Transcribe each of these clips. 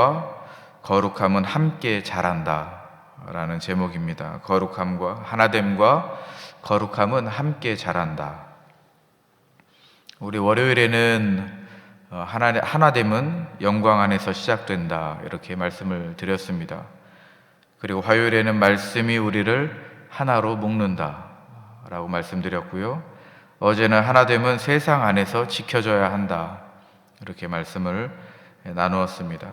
하나됨과 거룩함은 함께 자란다 라는 제목입니다. 하나됨과 거룩함은 함께 자란다. 우리 월요일에는 하나됨은 영광 안에서 시작된다 이렇게 말씀을 드렸습니다. 그리고 화요일에는 말씀이 우리를 하나로 묶는다 라고 말씀드렸고요. 어제는 하나됨은 세상 안에서 지켜져야 한다 이렇게 말씀을 나누었습니다.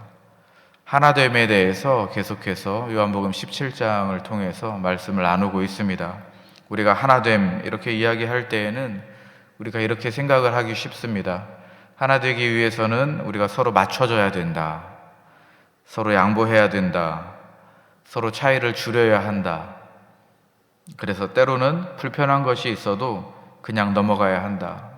하나됨에 대해서 계속해서 요한복음 17장을 통해서 말씀을 나누고 있습니다. 우리가 하나됨 이렇게 이야기할 때에는 우리가 이렇게 생각을 하기 쉽습니다. 하나 되기 위해서는 우리가 서로 맞춰줘야 된다, 서로 양보해야 된다, 서로 차이를 줄여야 한다. 그래서 때로는 불편한 것이 있어도 그냥 넘어가야 한다.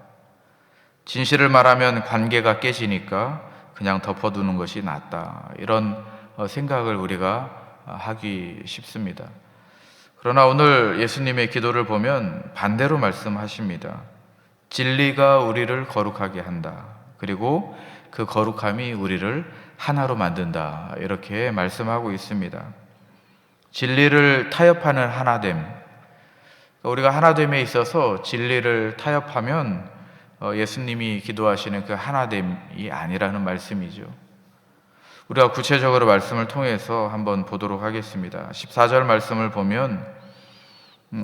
진실을 말하면 관계가 깨지니까 그냥 덮어두는 것이 낫다. 이런 생각을 우리가 하기 쉽습니다. 그러나 오늘 예수님의 기도를 보면 반대로 말씀하십니다. 진리가 우리를 거룩하게 한다. 그리고 그 거룩함이 우리를 하나로 만든다. 이렇게 말씀하고 있습니다. 진리를 타협하는 하나됨. 우리가 하나됨에 있어서 진리를 타협하면 예수님이 기도하시는 그 하나됨이 아니라는 말씀이죠. 우리가 구체적으로 말씀을 통해서 한번 보도록 하겠습니다. 14절 말씀을 보면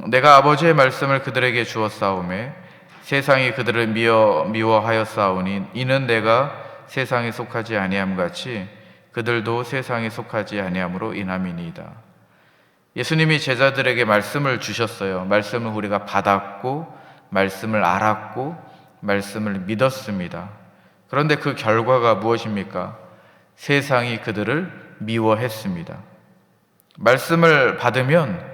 내가 아버지의 말씀을 그들에게 주었사오매 세상이 그들을 미워하였사오니 이는 내가 세상에 속하지 아니함 같이 그들도 세상에 속하지 아니함으로 인함이니이다. 예수님이 제자들에게 말씀을 주셨어요. 말씀을 우리가 받았고 말씀을 알았고 말씀을 믿었습니다. 그런데 그 결과가 무엇입니까? 세상이 그들을 미워했습니다. 말씀을 받으면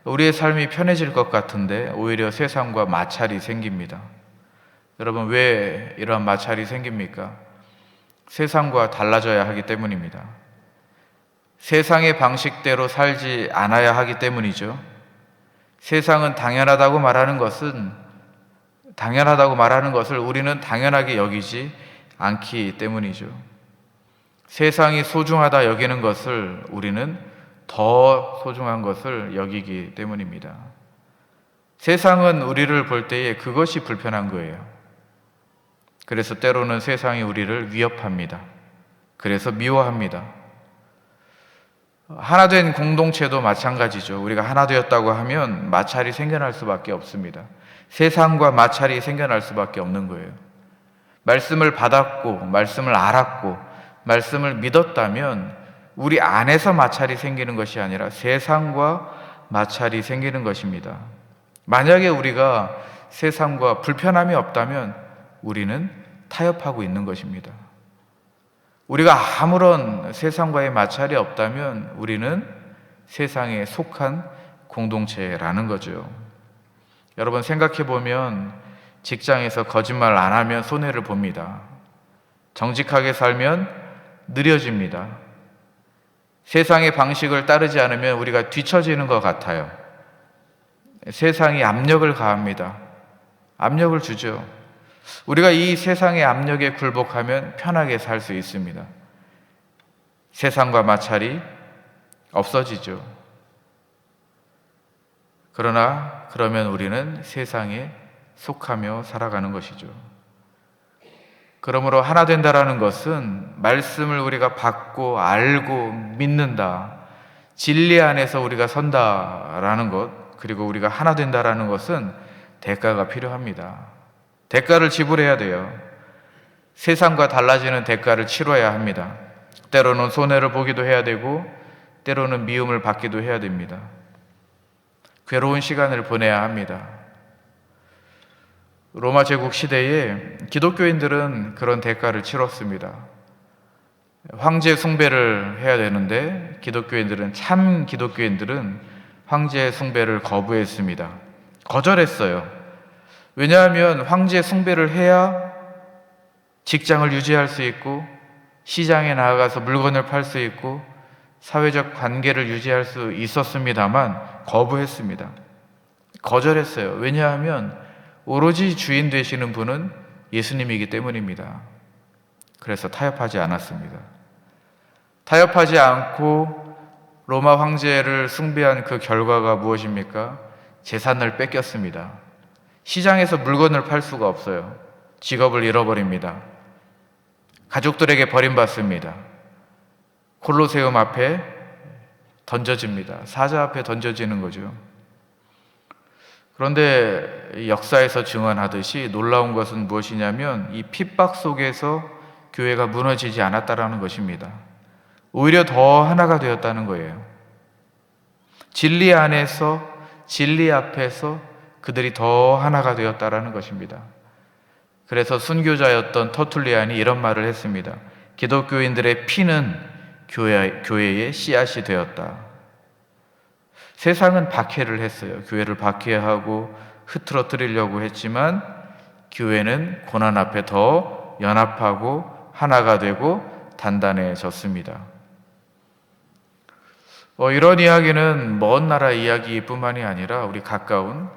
우리의 삶이 편해질 것 같은데 오히려 세상과 마찰이 생깁니다. 여러분, 왜 이러한 마찰이 생깁니까? 세상과 달라져야 하기 때문입니다. 세상의 방식대로 살지 않아야 하기 때문이죠. 세상은 당연하다고 말하는 것을 우리는 당연하게 여기지 않기 때문이죠. 세상이 소중하다 여기는 것을 우리는 더 소중한 것을 여기기 때문입니다. 세상은 우리를 볼 때에 그것이 불편한 거예요. 그래서 때로는 세상이 우리를 위협합니다. 그래서 미워합니다. 하나된 공동체도 마찬가지죠. 우리가 하나 되었다고 하면 마찰이 생겨날 수밖에 없습니다. 세상과 마찰이 생겨날 수밖에 없는 거예요. 말씀을 받았고 말씀을 알았고 말씀을 믿었다면 우리 안에서 마찰이 생기는 것이 아니라 세상과 마찰이 생기는 것입니다. 만약에 우리가 세상과 불편함이 없다면 우리는 타협하고 있는 것입니다. 우리가 아무런 세상과의 마찰이 없다면 우리는 세상에 속한 공동체라는 거죠. 여러분, 생각해 보면 직장에서 거짓말 안 하면 손해를 봅니다. 정직하게 살면 느려집니다. 세상의 방식을 따르지 않으면 우리가 뒤처지는 것 같아요. 세상이 압력을 가합니다. 압력을 주죠. 우리가 이 세상의 압력에 굴복하면 편하게 살 수 있습니다. 세상과 마찰이 없어지죠. 그러면 우리는 세상에 속하며 살아가는 것이죠. 그러므로 하나 된다라는 것은 말씀을 우리가 받고 알고 믿는다, 진리 안에서 우리가 선다라는 것, 그리고 우리가 하나 된다라는 것은 대가가 필요합니다. 대가를 지불해야 돼요. 세상과 달라지는 대가를 치러야 합니다. 때로는 손해를 보기도 해야 되고 때로는 미움을 받기도 해야 됩니다. 괴로운 시간을 보내야 합니다. 로마 제국 시대에 기독교인들은 그런 대가를 치렀습니다. 황제 숭배를 해야 되는데 참 기독교인들은 황제 숭배를 거부했습니다. 거절했어요. 왜냐하면 황제 숭배를 해야 직장을 유지할 수 있고 시장에 나아가서 물건을 팔 수 있고 사회적 관계를 유지할 수 있었습니다만 거부했습니다. 거절했어요. 왜냐하면 오로지 주인 되시는 분은 예수님이기 때문입니다. 그래서 타협하지 않았습니다. 타협하지 않고 로마 황제를 숭배한 그 결과가 무엇입니까? 재산을 뺏겼습니다. 시장에서 물건을 팔 수가 없어요. 직업을 잃어버립니다. 가족들에게 버림받습니다. 콜로세움 앞에 던져집니다. 사자 앞에 던져지는 거죠. 그런데 역사에서 증언하듯이 놀라운 것은 무엇이냐면 이 핍박 속에서 교회가 무너지지 않았다라는 것입니다. 오히려 더 하나가 되었다는 거예요. 진리 안에서, 진리 앞에서 그들이 더 하나가 되었다라는 것입니다. 그래서 순교자였던 터툴리안이 이런 말을 했습니다. 기독교인들의 피는 교회의 씨앗이 되었다. 세상은 박해를 했어요. 교회를 박해하고 흐트러뜨리려고 했지만 교회는 고난 앞에 더 연합하고 하나가 되고 단단해졌습니다. 이런 이야기는 먼 나라 이야기뿐만이 아니라 우리 가까운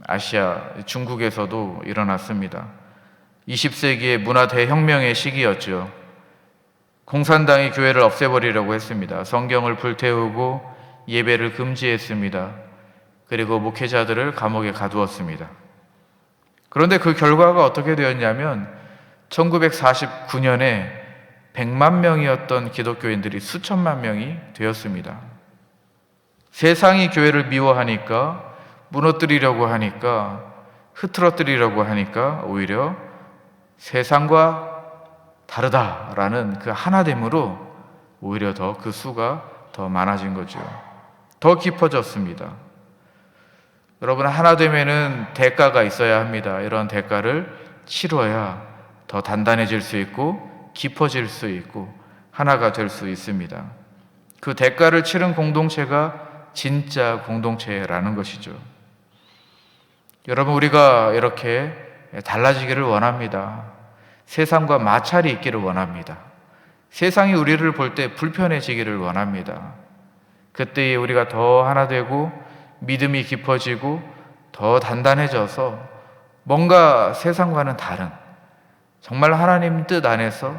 아시아, 중국에서도 일어났습니다. 20세기의 문화 대혁명의 시기였죠. 공산당이 교회를 없애버리려고 했습니다. 성경을 불태우고 예배를 금지했습니다. 그리고 목회자들을 감옥에 가두었습니다. 그런데 그 결과가 어떻게 되었냐면 1949년에 100만 명이었던 기독교인들이 수천만 명이 되었습니다. 세상이 교회를 미워하니까, 무너뜨리려고 하니까, 흐트러뜨리려고 하니까 오히려 세상과 다르다라는 그 하나됨으로 오히려 더 그 수가 더 많아진 거죠. 더 깊어졌습니다. 여러분, 하나됨에는 대가가 있어야 합니다. 이런 대가를 치러야 더 단단해질 수 있고 깊어질 수 있고 하나가 될 수 있습니다. 그 대가를 치른 공동체가 진짜 공동체라는 것이죠. 여러분, 우리가 이렇게 달라지기를 원합니다. 세상과 마찰이 있기를 원합니다. 세상이 우리를 볼 때 불편해지기를 원합니다. 그때에 우리가 더 하나 되고 믿음이 깊어지고 더 단단해져서 뭔가 세상과는 다른, 정말 하나님 뜻 안에서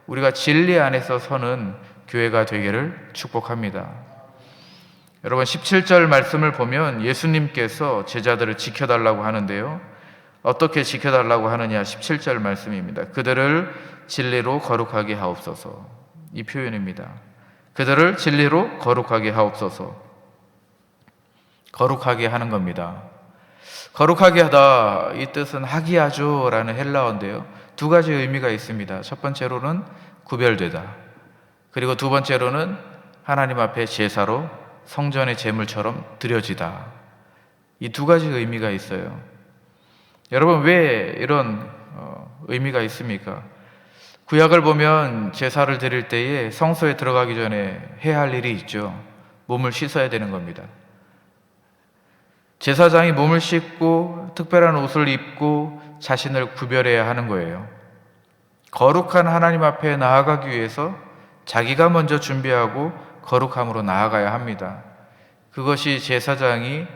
우리가 진리 안에서 서는 교회가 되기를 축복합니다. 여러분, 17절 말씀을 보면 예수님께서 제자들을 지켜달라고 하는데요, 어떻게 지켜달라고 하느냐? 17절 말씀입니다. 그들을 진리로 거룩하게 하옵소서. 이 표현입니다. 그들을 진리로 거룩하게 하옵소서. 거룩하게 하는 겁니다. 거룩하게 하다, 이 뜻은 하기야조라는 헬라어인데요, 두 가지 의미가 있습니다. 첫 번째로는 구별되다, 그리고 두 번째로는 하나님 앞에 제사로 성전의 제물처럼 드려지다. 이 두 가지 의미가 있어요. 여러분, 왜 이런 의미가 있습니까? 구약을 보면 제사를 드릴 때에 성소에 들어가기 전에 해야 할 일이 있죠. 몸을 씻어야 되는 겁니다. 제사장이 몸을 씻고 특별한 옷을 입고 자신을 구별해야 하는 거예요. 거룩한 하나님 앞에 나아가기 위해서 자기가 먼저 준비하고 거룩함으로 나아가야 합니다. 그것이 제사장이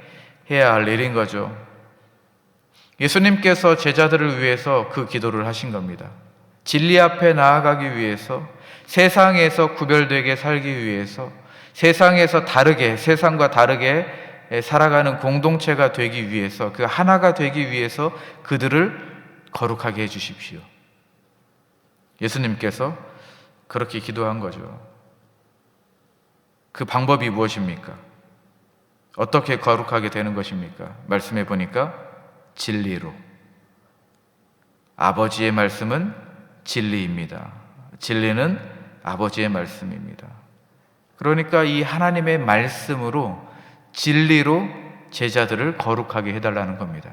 해야 할 일인 거죠. 예수님께서 제자들을 위해서 그 기도를 하신 겁니다. 진리 앞에 나아가기 위해서, 세상에서 구별되게 살기 위해서, 세상에서 다르게, 세상과 다르게 살아가는 공동체가 되기 위해서, 그 하나가 되기 위해서 그들을 거룩하게 해주십시오. 예수님께서 그렇게 기도한 거죠. 그 방법이 무엇입니까? 어떻게 거룩하게 되는 것입니까? 말씀해 보니까 진리로. 아버지의 말씀은 진리입니다. 진리는 아버지의 말씀입니다. 그러니까 이 하나님의 말씀으로, 진리로 제자들을 거룩하게 해달라는 겁니다.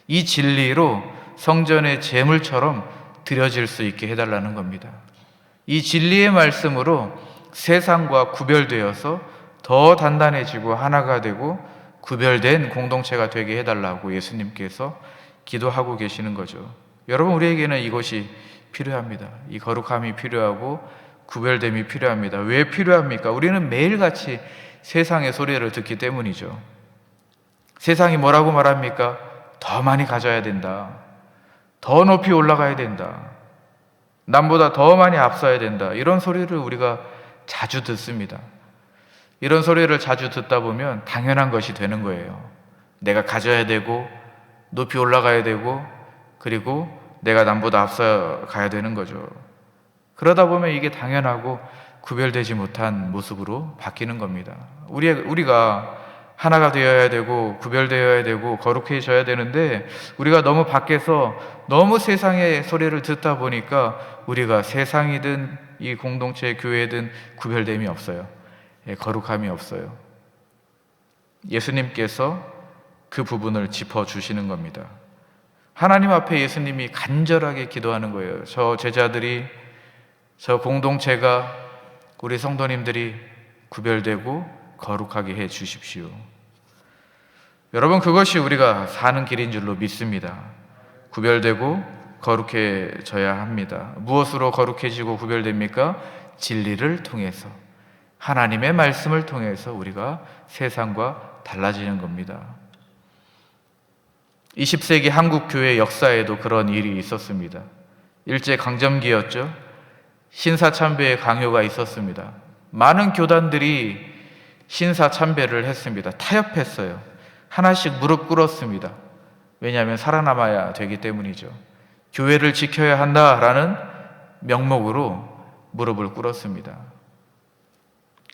이 진리로 성전의 제물처럼 드려질 수 있게 해달라는 겁니다. 이 진리의 말씀으로 세상과 구별되어서 더 단단해지고 하나가 되고 구별된 공동체가 되게 해달라고 예수님께서 기도하고 계시는 거죠. 여러분, 우리에게는 이것이 필요합니다. 이 거룩함이 필요하고 구별됨이 필요합니다. 왜 필요합니까? 우리는 매일같이 세상의 소리를 듣기 때문이죠. 세상이 뭐라고 말합니까? 더 많이 가져야 된다. 더 높이 올라가야 된다. 남보다 더 많이 앞서야 된다. 이런 소리를 우리가 자주 듣습니다. 이런 소리를 자주 듣다 보면 당연한 것이 되는 거예요. 내가 가져야 되고 높이 올라가야 되고 그리고 내가 남보다 앞서 가야 되는 거죠. 그러다 보면 이게 당연하고 구별되지 못한 모습으로 바뀌는 겁니다. 우리가 하나가 되어야 되고 구별되어야 되고 거룩해져야 되는데 우리가 너무 밖에서 너무 세상의 소리를 듣다 보니까 우리가 세상이든 이 공동체 교회든 구별됨이 없어요. 거룩함이 없어요. 예수님께서 그 부분을 짚어주시는 겁니다. 하나님 앞에 예수님이 간절하게 기도하는 거예요. 저 제자들이, 저 공동체가, 우리 성도님들이 구별되고 거룩하게 해 주십시오. 여러분, 그것이 우리가 사는 길인 줄로 믿습니다. 구별되고 거룩해져야 합니다. 무엇으로 거룩해지고 구별됩니까? 진리를 통해서, 하나님의 말씀을 통해서 우리가 세상과 달라지는 겁니다. 20세기 한국 교회 역사에도 그런 일이 있었습니다. 일제 강점기였죠. 신사참배의 강요가 있었습니다. 많은 교단들이 신사참배를 했습니다. 타협했어요. 하나씩 무릎 꿇었습니다. 왜냐하면 살아남아야 되기 때문이죠. 교회를 지켜야 한다라는 명목으로 무릎을 꿇었습니다.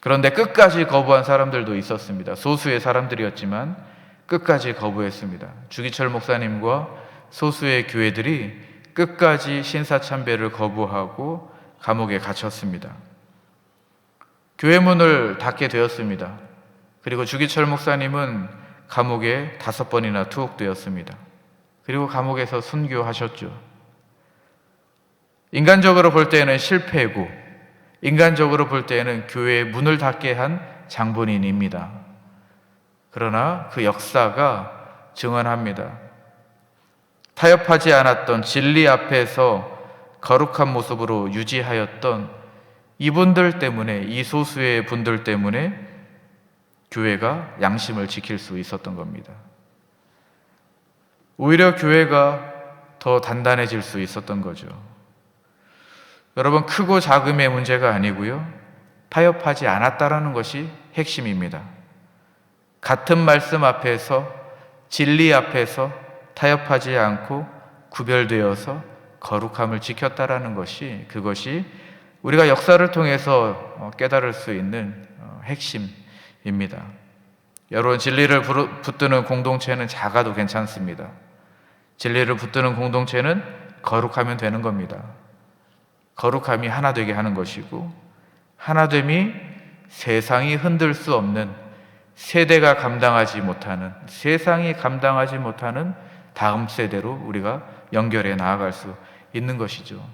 그런데 끝까지 거부한 사람들도 있었습니다. 소수의 사람들이었지만 끝까지 거부했습니다. 주기철 목사님과 소수의 교회들이 끝까지 신사참배를 거부하고 감옥에 갇혔습니다. 교회 문을 닫게 되었습니다. 그리고 주기철 목사님은 감옥에 5번이나 투옥되었습니다. 그리고 감옥에서 순교하셨죠. 인간적으로 볼 때에는 실패고, 인간적으로 볼 때에는 교회의 문을 닫게 한 장본인입니다. 그러나 그 역사가 증언합니다. 타협하지 않았던 진리 앞에서 거룩한 모습으로 유지하였던 이분들 때문에, 이 소수의 분들 때문에 교회가 양심을 지킬 수 있었던 겁니다. 오히려 교회가 더 단단해질 수 있었던 거죠. 여러분, 크고 작음의 문제가 아니고요, 타협하지 않았다라는 것이 핵심입니다. 같은 말씀 앞에서, 진리 앞에서 타협하지 않고 구별되어서 거룩함을 지켰다라는 것이, 그것이 우리가 역사를 통해서 깨달을 수 있는 핵심입니다. 여러분, 진리를 붙드는 공동체는 작아도 괜찮습니다. 진리를 붙드는 공동체는 거룩하면 되는 겁니다. 거룩함이 하나 되게 하는 것이고, 하나됨이 세상이 흔들 수 없는, 세대가 감당하지 못하는, 세상이 감당하지 못하는 다음 세대로 우리가 연결해 나아갈 수 있는 것이죠.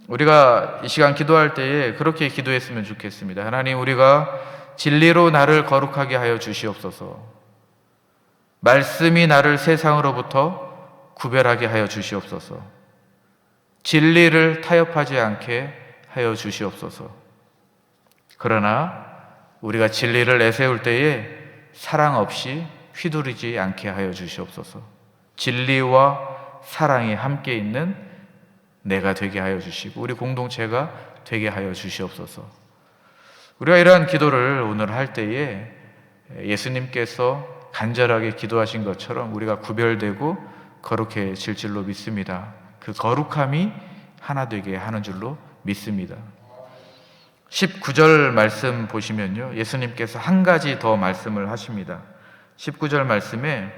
우리가 이 시간 기도할 때에 그렇게 기도했으면 좋겠습니다. 하나님, 우리가 진리로 나를 거룩하게 하여 주시옵소서. 말씀이 나를 세상으로부터 구별하게 하여 주시옵소서. 진리를 타협하지 않게 하여 주시옵소서. 그러나 우리가 진리를 내세울 때에 사랑 없이 휘두르지 않게 하여 주시옵소서. 진리와 사랑이 함께 있는 내가 되게 하여 주시고 우리 공동체가 되게 하여 주시옵소서. 우리가 이러한 기도를 오늘 할 때에 예수님께서 간절하게 기도하신 것처럼 우리가 구별되고 거룩해질 줄로 믿습니다. 그 거룩함이 하나 되게 하는 줄로 믿습니다. 19절 말씀 보시면요, 예수님께서 한 가지 더 말씀을 하십니다. 19절 말씀에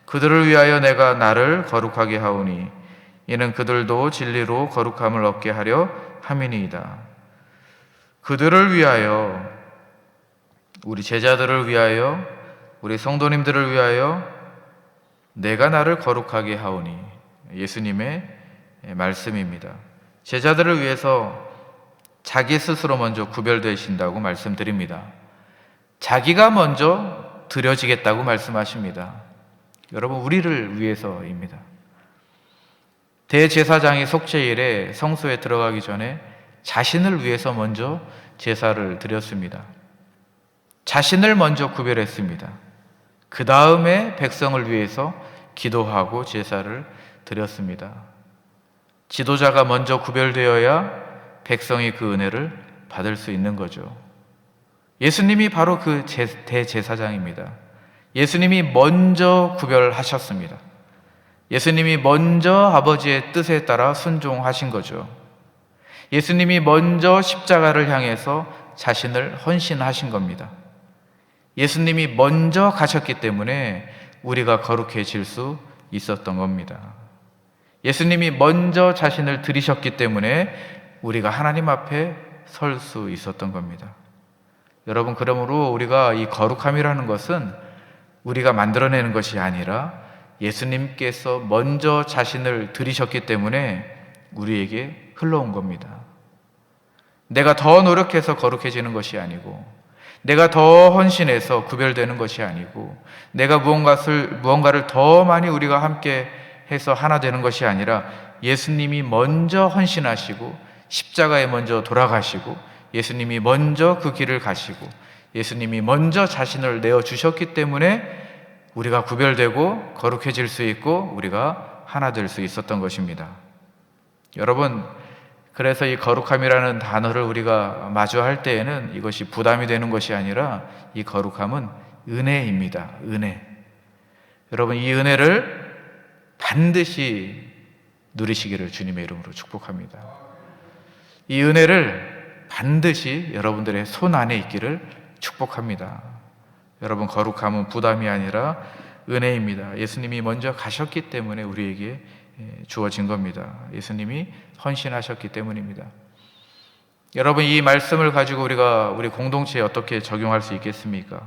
그들을 위하여 내가 나를 거룩하게 하오니 이는 그들도 진리로 거룩함을 얻게 하려 함이니이다. 그들을 위하여, 우리 제자들을 위하여, 우리 성도님들을 위하여 내가 나를 거룩하게 하오니, 예수님의 말씀입니다. 제자들을 위해서 자기 스스로 먼저 구별되신다고 말씀드립니다. 자기가 먼저 드려지겠다고 말씀하십니다. 여러분, 우리를 위해서입니다. 대제사장이 속죄일에 성소에 들어가기 전에 자신을 위해서 먼저 제사를 드렸습니다. 자신을 먼저 구별했습니다. 그 다음에 백성을 위해서 기도하고 제사를 드렸습니다. 지도자가 먼저 구별되어야 백성이 그 은혜를 받을 수 있는 거죠. 예수님이 바로 그 대제사장입니다. 예수님이 먼저 구별하셨습니다. 예수님이 먼저 아버지의 뜻에 따라 순종하신 거죠. 예수님이 먼저 십자가를 향해서 자신을 헌신하신 겁니다. 예수님이 먼저 가셨기 때문에 우리가 거룩해질 수 있었던 겁니다. 예수님이 먼저 자신을 드리셨기 때문에 우리가 하나님 앞에 설 수 있었던 겁니다. 여러분, 그러므로 우리가 이 거룩함이라는 것은 우리가 만들어내는 것이 아니라 예수님께서 먼저 자신을 드리셨기 때문에 우리에게 흘러온 겁니다. 내가 더 노력해서 거룩해지는 것이 아니고, 내가 더 헌신해서 구별되는 것이 아니고, 내가 무언가를 더 많이 우리가 함께 해서 하나 되는 것이 아니라 예수님이 먼저 헌신하시고 십자가에 먼저 돌아가시고 예수님이 먼저 그 길을 가시고 예수님이 먼저 자신을 내어주셨기 때문에 우리가 구별되고 거룩해질 수 있고 우리가 하나 될 수 있었던 것입니다. 여러분, 그래서 이 거룩함이라는 단어를 우리가 마주할 때에는 이것이 부담이 되는 것이 아니라 이 거룩함은 은혜입니다. 은혜. 여러분, 이 은혜를 반드시 누리시기를 주님의 이름으로 축복합니다. 이 은혜를 반드시 여러분들의 손 안에 있기를 축복합니다. 여러분, 거룩함은 부담이 아니라 은혜입니다. 예수님이 먼저 가셨기 때문에 우리에게 주어진 겁니다. 예수님이 헌신하셨기 때문입니다. 여러분, 이 말씀을 가지고 우리가 우리 공동체에 어떻게 적용할 수 있겠습니까?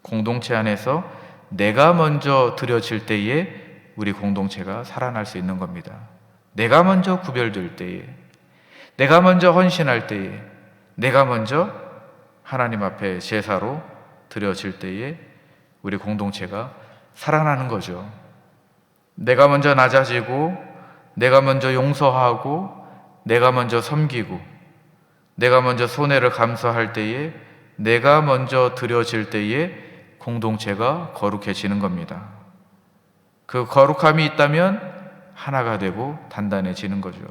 공동체 안에서 내가 먼저 드려질 때에 우리 공동체가 살아날 수 있는 겁니다. 내가 먼저 구별될 때에, 내가 먼저 헌신할 때에, 내가 먼저 하나님 앞에 제사로 드려질 때에 우리 공동체가 살아나는 거죠. 내가 먼저 낮아지고, 내가 먼저 용서하고, 내가 먼저 섬기고, 내가 먼저 손해를 감수할 때에, 내가 먼저 드려질 때에 공동체가 거룩해지는 겁니다. 그 거룩함이 있다면 하나가 되고 단단해지는 거죠.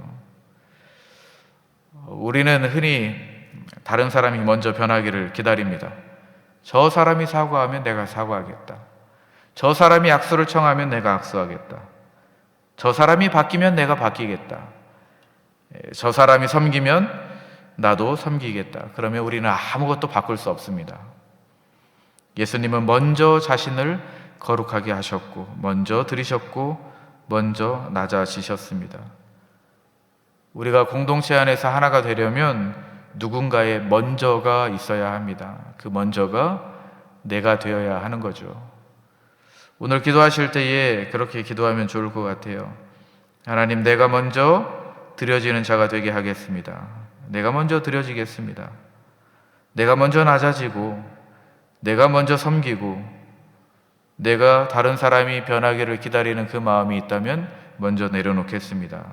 우리는 흔히 다른 사람이 먼저 변하기를 기다립니다. 저 사람이 사과하면 내가 사과하겠다. 저 사람이 악수를 청하면 내가 악수하겠다. 저 사람이 바뀌면 내가 바뀌겠다. 저 사람이 섬기면 나도 섬기겠다. 그러면 우리는 아무것도 바꿀 수 없습니다. 예수님은 먼저 자신을 거룩하게 하셨고, 먼저 드리셨고, 먼저 낮아지셨습니다. 우리가 공동체 안에서 하나가 되려면 누군가의 먼저가 있어야 합니다. 그 먼저가 내가 되어야 하는 거죠. 오늘 기도하실 때에 그렇게 기도하면 좋을 것 같아요. 하나님, 내가 먼저 드려지는 자가 되게 하겠습니다. 내가 먼저 드려지겠습니다. 내가 먼저 낮아지고, 내가 먼저 섬기고, 내가 다른 사람이 변하기를 기다리는 그 마음이 있다면 먼저 내려놓겠습니다.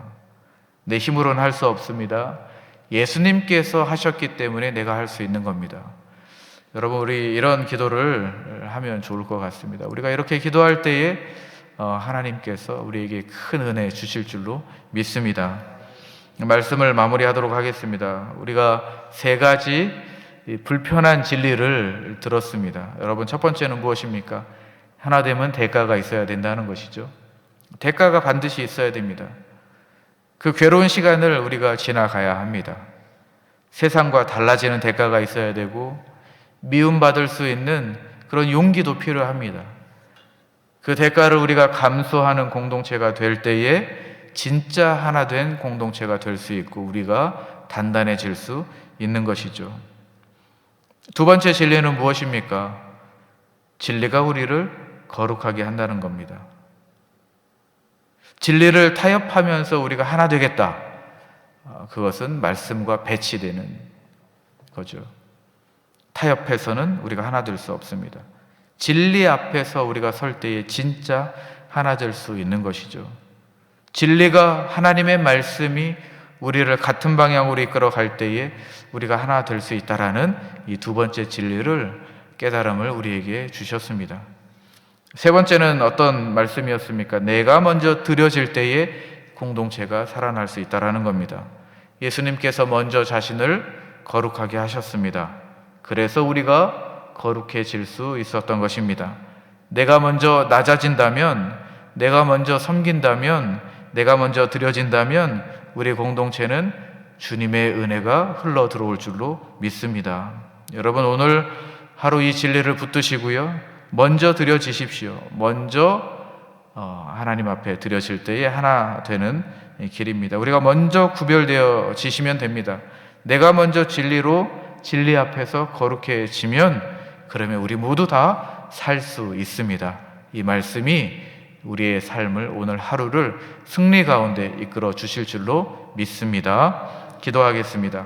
내 힘으로는 할 수 없습니다. 예수님께서 하셨기 때문에 내가 할 수 있는 겁니다. 여러분, 우리 이런 기도를 하면 좋을 것 같습니다. 우리가 이렇게 기도할 때에 하나님께서 우리에게 큰 은혜 주실 줄로 믿습니다. 말씀을 마무리하도록 하겠습니다. 우리가 세 가지 불편한 진리를 들었습니다. 여러분, 첫 번째는 무엇입니까? 하나 되면 대가가 있어야 된다는 것이죠. 대가가 반드시 있어야 됩니다. 그 괴로운 시간을 우리가 지나가야 합니다. 세상과 달라지는 대가가 있어야 되고 미움받을 수 있는 그런 용기도 필요합니다. 그 대가를 우리가 감수하는 공동체가 될 때에 진짜 하나 된 공동체가 될 수 있고 우리가 단단해질 수 있는 것이죠. 두 번째 진리는 무엇입니까? 진리가 우리를 거룩하게 한다는 겁니다. 진리를 타협하면서 우리가 하나 되겠다. 그것은 말씀과 배치되는 거죠. 타협해서는 우리가 하나 될 수 없습니다. 진리 앞에서 우리가 설 때에 진짜 하나 될 수 있는 것이죠. 진리가 하나님의 말씀이 우리를 같은 방향으로 이끌어 갈 때에 우리가 하나 될 수 있다라는 이 두 번째 진리를 깨달음을 우리에게 주셨습니다. 세 번째는 어떤 말씀이었습니까? 내가 먼저 드려질 때에 공동체가 살아날 수 있다라는 겁니다. 예수님께서 먼저 자신을 거룩하게 하셨습니다. 그래서 우리가 거룩해질 수 있었던 것입니다. 내가 먼저 낮아진다면, 내가 먼저 섬긴다면, 내가 먼저 드려진다면 우리 공동체는 주님의 은혜가 흘러 들어올 줄로 믿습니다. 여러분, 오늘 하루 이 진리를 붙드시고요, 먼저 드려지십시오. 먼저 하나님 앞에 드려질 때에 하나 되는 길입니다. 우리가 먼저 구별되어 지시면 됩니다. 내가 먼저 진리 앞에서 거룩해지면 그러면 우리 모두 다 살 수 있습니다. 이 말씀이 우리의 삶을, 오늘 하루를 승리 가운데 이끌어 주실 줄로 믿습니다. 기도하겠습니다.